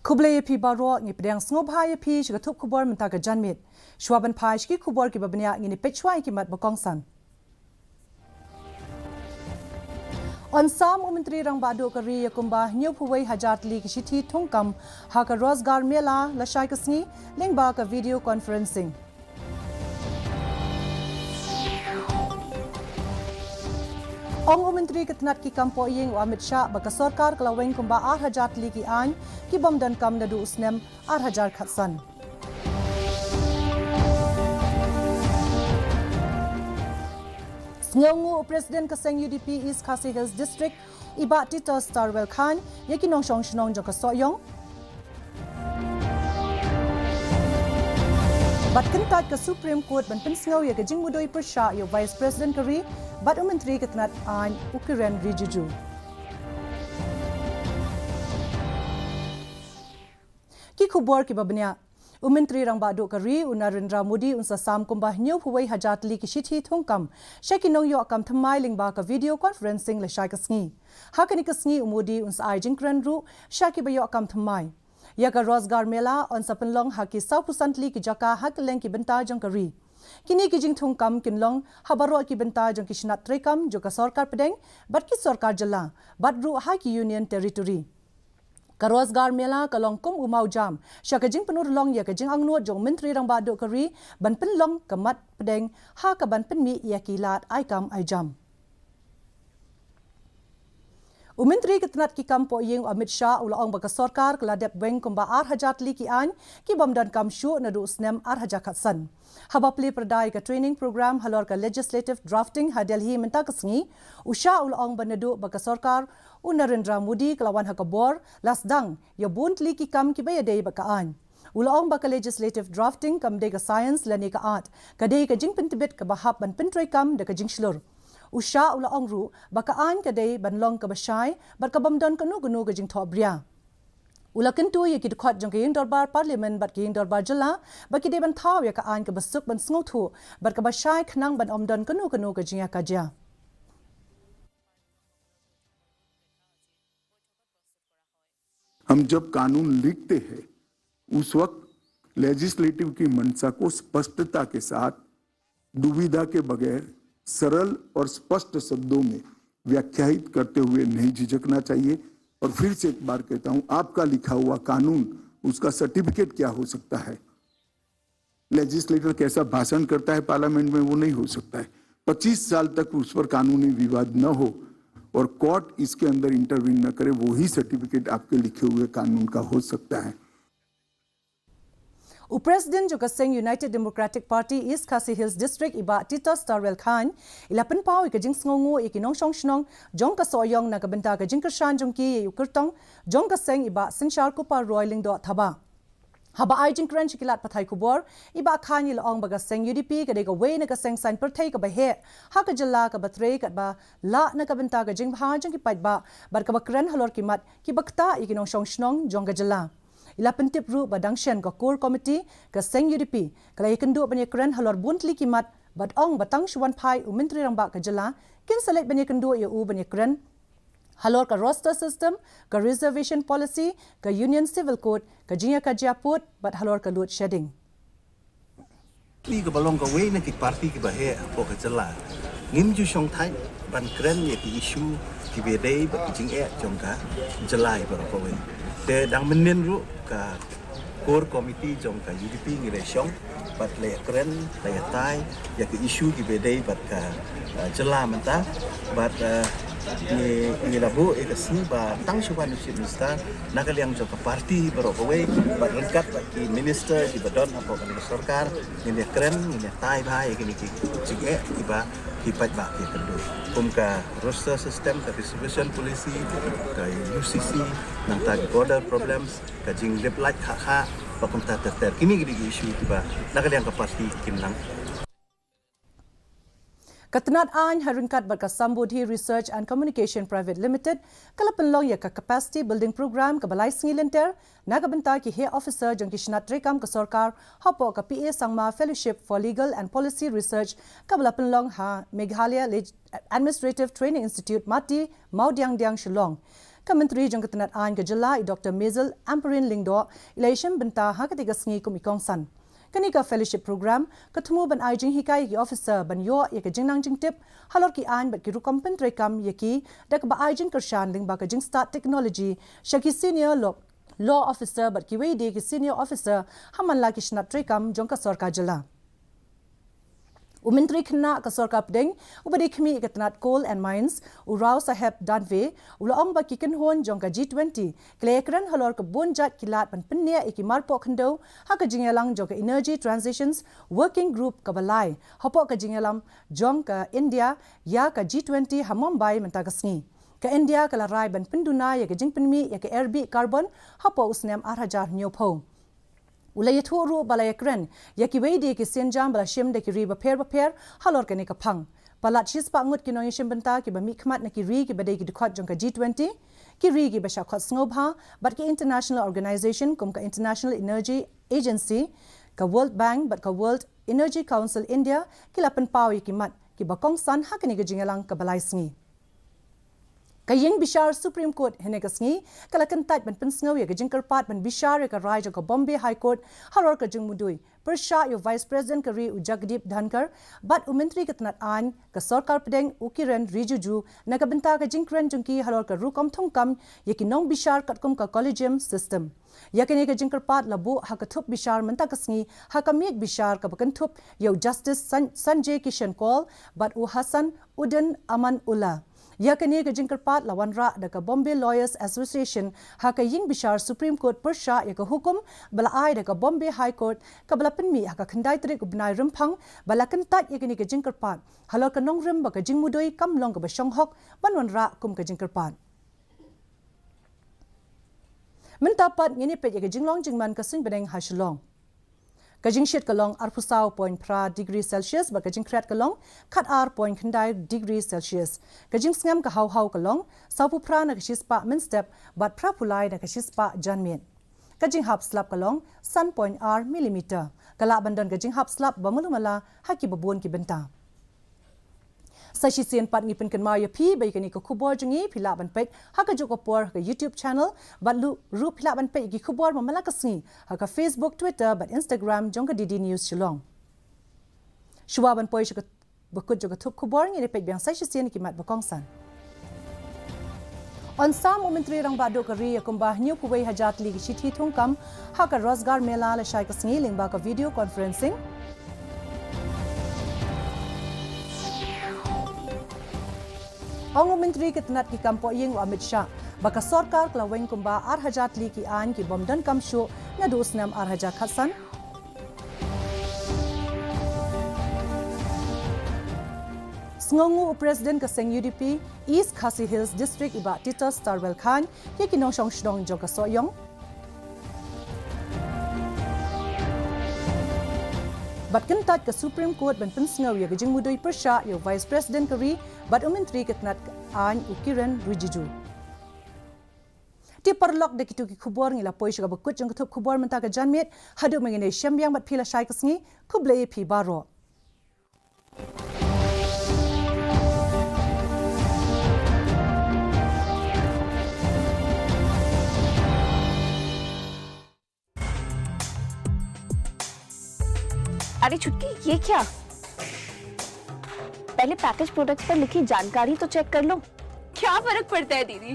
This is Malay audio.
Kublai pi baro ngi pedang sngobai pi shiga thup kubor menta ka janmit. Shwaban pai shki kubor ki babnya ngi ni pechwai ki mat bakong san. On sam Menteri Rang Badu Kari Yakumba New Puwai Hajat Li Kishiti Thungkam Haka Rozgar Mela Lashai Kasngi Lingba ka video conferencing. Ong Menteri Ketnat ki kampo ying Amit Shah baka sorkar kalaweng kumba 8,000 li ki an ki bom dan kam nadu usnem 8,000 khatsan. Sngongu President Kaseng UDP East Khasi Hills District iba Tito Starwell Khan yakinong shong shnong jong kasoyong. Bat kentat ke Supreme Court ban pensngau ya kajing mudoi persha yo Vice President Kari bat Menteri Ketnat an Ukraine Rijuju. Ki khubor ki babnya Menteri Rang Badu Kari Narendra Modi unsa sam kumbah New Puwai Hajat Li Kishiti Thungkam Shakinong yo kam thamai lingba ka video conferencing le shai kasngi hakani kasngi Modi unsa ai jingkran ru shaki bayo kam thamai Yaka Rozgar Mela on Sapanlong Haki Saupusan Li ki jaka hakeleng ki benta jong Kari Kini ki jing thungkam kinlong habaro ki benta jong kishnat trekam joka sarkar pedeng bat ki sarkar jala bat ru haki union territory Karozgar Mela kalong kum umau jam syakajing penur long ya kajing angnuat jong Menteri Rang Badu Kari ban penlong kemat pedeng ha ka ban penmi ya kilat aikam ai jam Menteri Ketnat ki kampo ying Amit Shah ulaong baka sarkar keladep weng kumba 8,000 li ki an ki bom dan kam shu nadu usnem 8,000 khatsan habapli perdai ka training program halor ka legislative drafting ha Delhi menta kasngi usha ulaong banadu baka sarkar Narendra Modi kelawan hakabor lasdang ya bunt li ki kam ki bayadei baka an ulaong baka legislative drafting kam de ka science lani ka art ka de ka jing pentibet ka bahap ban pentrai kam de ka jing shlur Usha ulaong ru baka an kadai banlong ka bashay bar ka bamdon kanu gunu ka jing thobria ula kentu ye ki khot jong ka ying dorbar parliament bat ki ying dorbar jala baki de ban thaw ya ka an ka basuk ban sngo thu bar ka bashay khnang ban omdon kanu ka jinga ka ja हम जब कानून लिखते हैं उस वक्त लेजिस्लेटिव की मंशा को स्पष्टता के साथ दुविधा के बगैर सरल और स्पष्ट शब्दों में व्याख्यायित करते हुए नहीं झिझकना चाहिए और फिर से एक बार कहता हूं आपका लिखा हुआ कानून उसका सर्टिफिकेट क्या हो सकता है लेजिस्लेटर कैसा भाषण करता है पार्लियामेंट में वो नहीं हो सकता है 25 साल तक उस पर कानूनी विवाद न हो और कोर्ट इसके अंदर इंटरवीन न करे वो ही सर्टिफिकेट आपके लिखे हुए कानून का हो सकता है President juga Seng United Democratic Party East Khasi Hills District iba Tito Starwell Khan ilapan pau ikajing sngongu ikinong shong shnong jong ka soyong na kabenta kajing kershan jong ki yukertong jong ka Seng iba Sinshar Kupa Roiling do thaba haba ai jing kran chikilat pathai kubor iba Khan ilong baga Seng UDP ka de ka we na ka Seng sign perthai ka ba he ha ka jalla ka batre ka ba la na kabenta kajing bha jong ki pat ba bar ka bakran halor kimat ki bakta ikinong shong shnong jong ka jalla ila pentip ru badang shen ka core committee ka Seng UDP kala ikendu banya kren halor buntli kimat bat ong batang shwan phai Menteri Rang Ba ka jala kin select banya kendu ya u banya kren halor ka roster system ka reservation policy ka union civil code ka jinga ka japut bat halor ka load shedding ni ka balong ka we na ki party ki bahe po ka jala ngim ju shong thai ban kren ye ki issue ki be dei ba jing e jong ka jala ba ko we te dang menen ru ka core committee jong ka UDP ngi le shong bat le kren la ya tai ya ki issue ki be dei bat ka jala manta bat ni labu e ka si ba tang shuban si minister nakaliang jong ka party baro ko we bat rengkat bat ki minister ki badon apo ka sarkar ni le kren ni le tai ba e ki jing e ki ba ki pat ba ki kendu kum ka roster system ka distribution policy ka UCC nang tag border problems ka jing lip light kha ba kum ta ter kini gi issue ki ba nakaliang ka party kinlang Katnat an harungkat berka Sambodhi Research and Communication Private Limited kalapenlong ya ka capacity building program ka balai sngilenter nagabenta ki he officer jong kishnat rekam ka sarkar hapo ka PA sangma fellowship for legal and policy research ka balapenlong ha Meghalaya Administrative Training Institute mati maudiang diang shillong Menteri jong ketenat an ke jela Dr. Mazel Amperin Lingdo election benta ha ketiga sengi kumikong san. Kanika fellowship program ketemu ban ajing hikai ki officer ban yo ye ke jingnang jingtip halor ki an bat ki rukom pentrekam ye ki dak ba ajing kershan ling ba ke jing start technology shaki senior law officer bat ki wei de ki senior officer haman la ki shnat trekam jong ka sarkar jela. Menteri kena ke Sarkar Pedeng, ubadi kami ketenat coal and mines, urau sahab danve, ulaong baki kenhon jong ka G20, kelekran halor ke bonjat kilat pan penya iki marpok kendo, ha ke jingalang jong ka energy transitions working group ke balai, hapok ke jingalam jong ka India ya ka G20 ha Mumbai mentagasngi. Ke India ke larai ban penduna ya ke jing penmi ya ke RB carbon, hapok usnem arhajar nyopo. Ulay turu balay kren yaki wedi ki senjam bala shim de ki ri baper halor kani ka phang palat chis pa ngut ki noy shim benta ki ba mikmat na ki ri ki badai ki dikhot jong ka G20 ki ri ki ba sha khot snobha but ki international organization kum ka International Energy Agency ka World Bank but ka World Energy Council India ki lapan pawi ki mat ki ba kong san ha kani ka jingalang ka balai sngi Kaying Bishar Supreme Court henekasngi kalakan tat ban pensngau ya gajing kerpat ban Bishar ka rai ka Bombay High Court haror ka jing mudui persha yo Vice President kari Ujagdeep Dhankar bat umentri ketenat an ka Sarkar Pedeng ukiran rijuju nakabenta ka jingkran jungki haror ka rukom thongkam yaki nong Bishar katkum ka collegium system yakini ka jing kerpat labu hakathup Bishar mentakasngi hakamik Bishar ka bakantup yo Justice Sanjay Kishan Kaul bat u Hasan Udan Aman Ullah Yakini ke jingkerpat lawan ra deka Bombay Lawyers Association haka ying Bishar Supreme Court persha ya ke hukum bala ai deka Bombay High Court ka bala penmi haka khandai trik ubnai rempang bala kentat yakini ke jingkerpat halor ka nongrim ba ka jingmudoi kam long ka basong hok banwan ra kum ka jingkerpat mentapat ngini pet ya ke jinglong jingman ka sing bedeng hashlong Kajing shit kalong arpusau point pra degree Celsius ba kajing krat kalong kat ar point khandai degree Celsius kajing sngam ka hau kalong sapu pra na kashis pa min step bat pra pulai na kashis pa janmin kajing hap slap kalong sun point r millimeter kala bandon kajing hap slap ba mulumala haki babon ki benta Sashi sian pat ngi pen kan ma ya pi bai kani ko khubor jungi phila ban pet ha ka joko por ka YouTube channel bat lu ru phila ban pet gi khubor ma mala kasni ha ka Facebook Twitter bat Instagram jong ka DD News chulong Shwa ban poi ka bakut joko thup khubor ngi pet byang sashi sian ki mat bakong san On sam umentri rang ba do ka ri akumba new puwei hajat li gi chithi thongkam ha ka rozgar mela la shai kasngi lingba ka video conferencing Ang Menteri ketenat ki kampo yeng wa Amit Shah baka sarkar klaweng kumba arhajat li ki an ki bomdan kamsho na dosnam arhaja khasan Sngongu President ka seng UDP East Khasi Hills District iba Tita Starwell Khan ki kinong shong shdong joka soyong Bat kentat ke Supreme Court ban pensngau ya gajing mudoi persha yo Vice President kari bat umentri ketnat an ukiran rujiju. Ti perlok de kitu ki khubor ngila poi shuga bakut jong kethup khubor menta ka janmet hadu mengene syambyang bat phila shai kasngi kublei phi baro. अरे छुटकी ये क्या पहले package products पर लिखी जानकारी तो चेक कर लो क्या फर्क पड़ता है दीदी